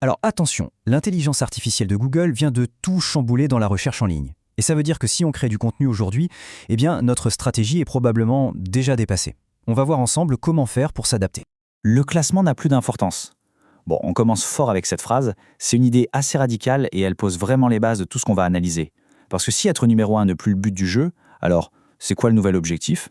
Alors attention, l'intelligence artificielle de Google vient de tout chambouler dans la recherche en ligne. Et ça veut dire que si on crée du contenu aujourd'hui, eh bien notre stratégie est probablement déjà dépassée. On va voir ensemble comment faire pour s'adapter. Le classement n'a plus d'importance. Bon, on commence fort avec cette phrase. C'est une idée assez radicale et elle pose vraiment les bases de tout ce qu'on va analyser. Parce que si être numéro 1 n'est plus le but du jeu, alors c'est quoi le nouvel objectif ?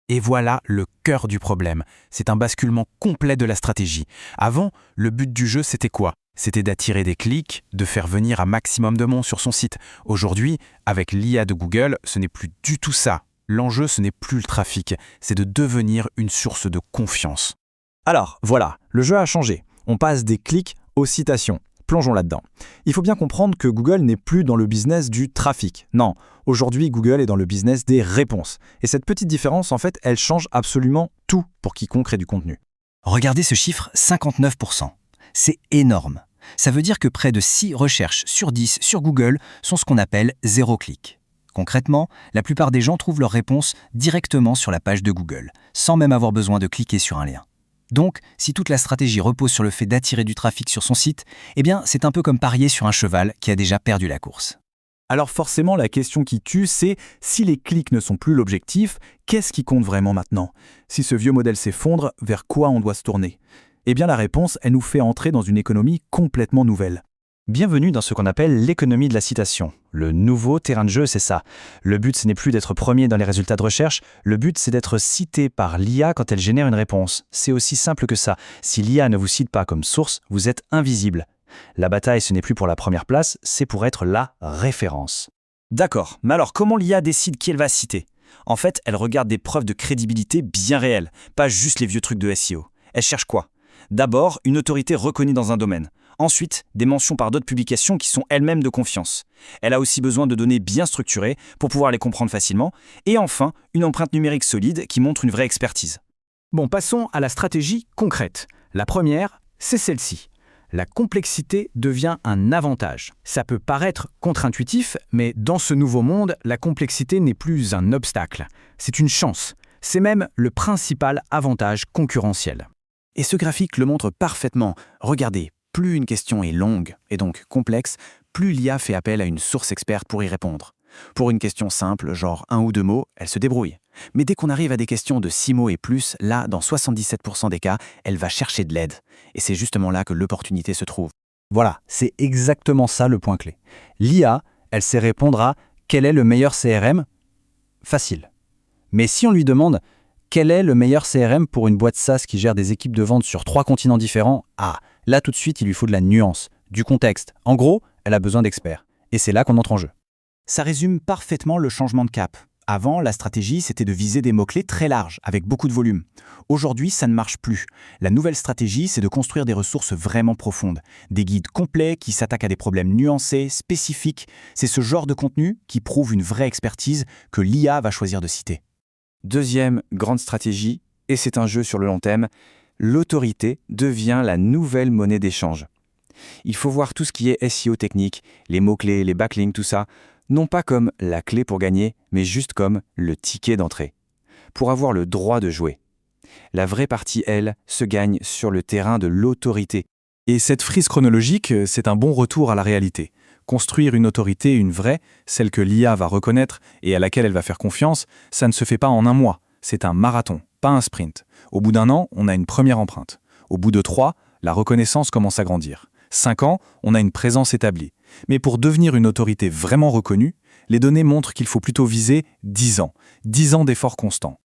Et voilà le cœur du problème. C'est un basculement complet de la stratégie. Avant, le but du jeu, c'était quoi ? C'était d'attirer des clics, de faire venir un maximum de monde sur son site. Aujourd'hui, avec l'IA de Google, ce n'est plus du tout ça. L'enjeu, ce n'est plus le trafic, c'est de devenir une source de confiance. Alors voilà, le jeu a changé. On passe des clics aux citations. Plongeons là-dedans. Il faut bien comprendre que Google n'est plus dans le business du trafic. Non, aujourd'hui Google est dans le business des réponses. Et cette petite différence, en fait, elle change absolument tout pour quiconque crée du contenu. Regardez ce chiffre, 59%. C'est énorme. Ça veut dire que près de 6 recherches sur 10 sur Google sont ce qu'on appelle zéro clic. Concrètement, la plupart des gens trouvent leurs réponses directement sur la page de Google, sans même avoir besoin de cliquer sur un lien. Donc, si toute la stratégie repose sur le fait d'attirer du trafic sur son site, eh bien, c'est un peu comme parier sur un cheval qui a déjà perdu la course. Alors forcément, la question qui tue, c'est si les clics ne sont plus l'objectif, qu'est-ce qui compte vraiment maintenant ? Si ce vieux modèle s'effondre, vers quoi on doit se tourner ? Eh bien la réponse, elle nous fait entrer dans une économie complètement nouvelle. Bienvenue dans ce qu'on appelle l'économie de la citation. Le nouveau terrain de jeu, c'est ça. Le but, ce n'est plus d'être premier dans les résultats de recherche, le but, c'est d'être cité par l'IA quand elle génère une réponse. C'est aussi simple que ça. Si l'IA ne vous cite pas comme source, vous êtes invisible. La bataille, ce n'est plus pour la première place, c'est pour être la référence. D'accord, mais alors comment l'IA décide qui elle va citer ? En fait, elle regarde des preuves de crédibilité bien réelles, pas juste les vieux trucs de SEO. Elle cherche quoi ? D'abord, une autorité reconnue dans un domaine. Ensuite, des mentions par d'autres publications qui sont elles-mêmes de confiance. Elle a aussi besoin de données bien structurées pour pouvoir les comprendre facilement. Et enfin, une empreinte numérique solide qui montre une vraie expertise. Bon, passons à la stratégie concrète. La première, c'est celle-ci. La complexité devient un avantage. Ça peut paraître contre-intuitif, mais dans ce nouveau monde, la complexité n'est plus un obstacle. C'est une chance. C'est même le principal avantage concurrentiel. Et ce graphique le montre parfaitement. Regardez, plus une question est longue et donc complexe, plus l'IA fait appel à une source experte pour y répondre. Pour une question simple, genre 1 ou 2 mots, elle se débrouille. Mais dès qu'on arrive à des questions de 6 mots et plus, là, dans 77% des cas, elle va chercher de l'aide. Et c'est justement là que l'opportunité se trouve. Voilà, c'est exactement ça le point clé. L'IA, elle sait répondre à « Quel est le meilleur CRM ?» Facile. Mais si on lui demande « Quel est le meilleur CRM pour une boîte SaaS qui gère des équipes de vente sur 3 continents différents ?» Ah, là tout de suite, il lui faut de la nuance, du contexte. En gros, elle a besoin d'experts. Et c'est là qu'on entre en jeu. Ça résume parfaitement le changement de cap. Avant, la stratégie, c'était de viser des mots-clés très larges, avec beaucoup de volume. Aujourd'hui, ça ne marche plus. La nouvelle stratégie, c'est de construire des ressources vraiment profondes. Des guides complets qui s'attaquent à des problèmes nuancés, spécifiques. C'est ce genre de contenu qui prouve une vraie expertise que l'IA va choisir de citer. Deuxième grande stratégie, et c'est un jeu sur le long terme, l'autorité devient la nouvelle monnaie d'échange. Il faut voir tout ce qui est SEO technique, les mots-clés, les backlinks, tout ça, non pas comme la clé pour gagner, mais juste comme le ticket d'entrée, pour avoir le droit de jouer. La vraie partie, elle, se gagne sur le terrain de l'autorité. Et cette frise chronologique, c'est un bon retour à la réalité. Construire une autorité, une vraie, celle que l'IA va reconnaître et à laquelle elle va faire confiance, ça ne se fait pas en un mois. C'est un marathon, pas un sprint. Au bout d'1 an, on a une première empreinte. Au bout de 3, la reconnaissance commence à grandir. 5 ans, on a une présence établie. Mais pour devenir une autorité vraiment reconnue, les données montrent qu'il faut plutôt viser 10 ans. 10 ans d'efforts constants.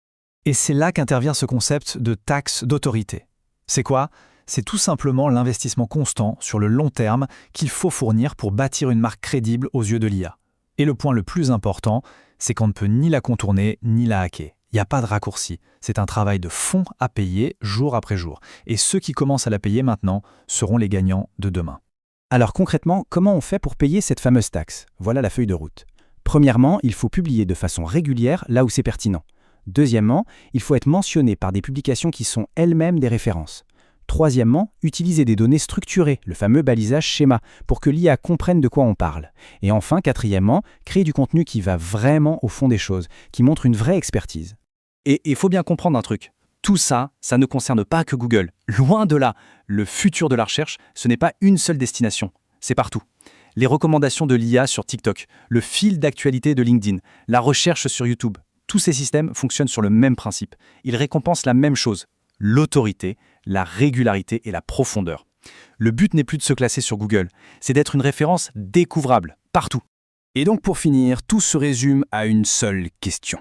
Et c'est là qu'intervient ce concept de taxe d'autorité. C'est quoi ? C'est tout simplement l'investissement constant sur le long terme qu'il faut fournir pour bâtir une marque crédible aux yeux de l'IA. Et le point le plus important, c'est qu'on ne peut ni la contourner ni la hacker. Il n'y a pas de raccourci. C'est un travail de fond à payer jour après jour. Et ceux qui commencent à la payer maintenant seront les gagnants de demain. Alors concrètement, comment on fait pour payer cette fameuse taxe ? Voilà la feuille de route. Premièrement, il faut publier de façon régulière là où c'est pertinent. Deuxièmement, il faut être mentionné par des publications qui sont elles-mêmes des références. Troisièmement, utiliser des données structurées, le fameux balisage schéma, pour que l'IA comprenne de quoi on parle. Et enfin, quatrièmement, créer du contenu qui va vraiment au fond des choses, qui montre une vraie expertise. Et il faut bien comprendre un truc. Tout ça, ça ne concerne pas que Google. Loin de là. Le futur de la recherche, ce n'est pas une seule destination. C'est partout. Les recommandations de l'IA sur TikTok, le fil d'actualité de LinkedIn, la recherche sur YouTube. Tous ces systèmes fonctionnent sur le même principe. Ils récompensent la même chose, l'autorité, la régularité et la profondeur. Le but n'est plus de se classer sur Google, c'est d'être une référence découvrable, partout. Et donc pour finir, tout se résume à une seule question.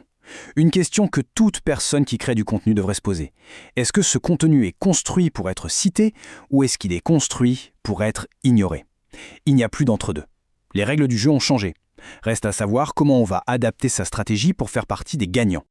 Une question que toute personne qui crée du contenu devrait se poser. Est-ce que ce contenu est construit pour être cité ou est-ce qu'il est construit pour être ignoré? Il n'y a plus d'entre-deux. Les règles du jeu ont changé. Reste à savoir comment on va adapter sa stratégie pour faire partie des gagnants.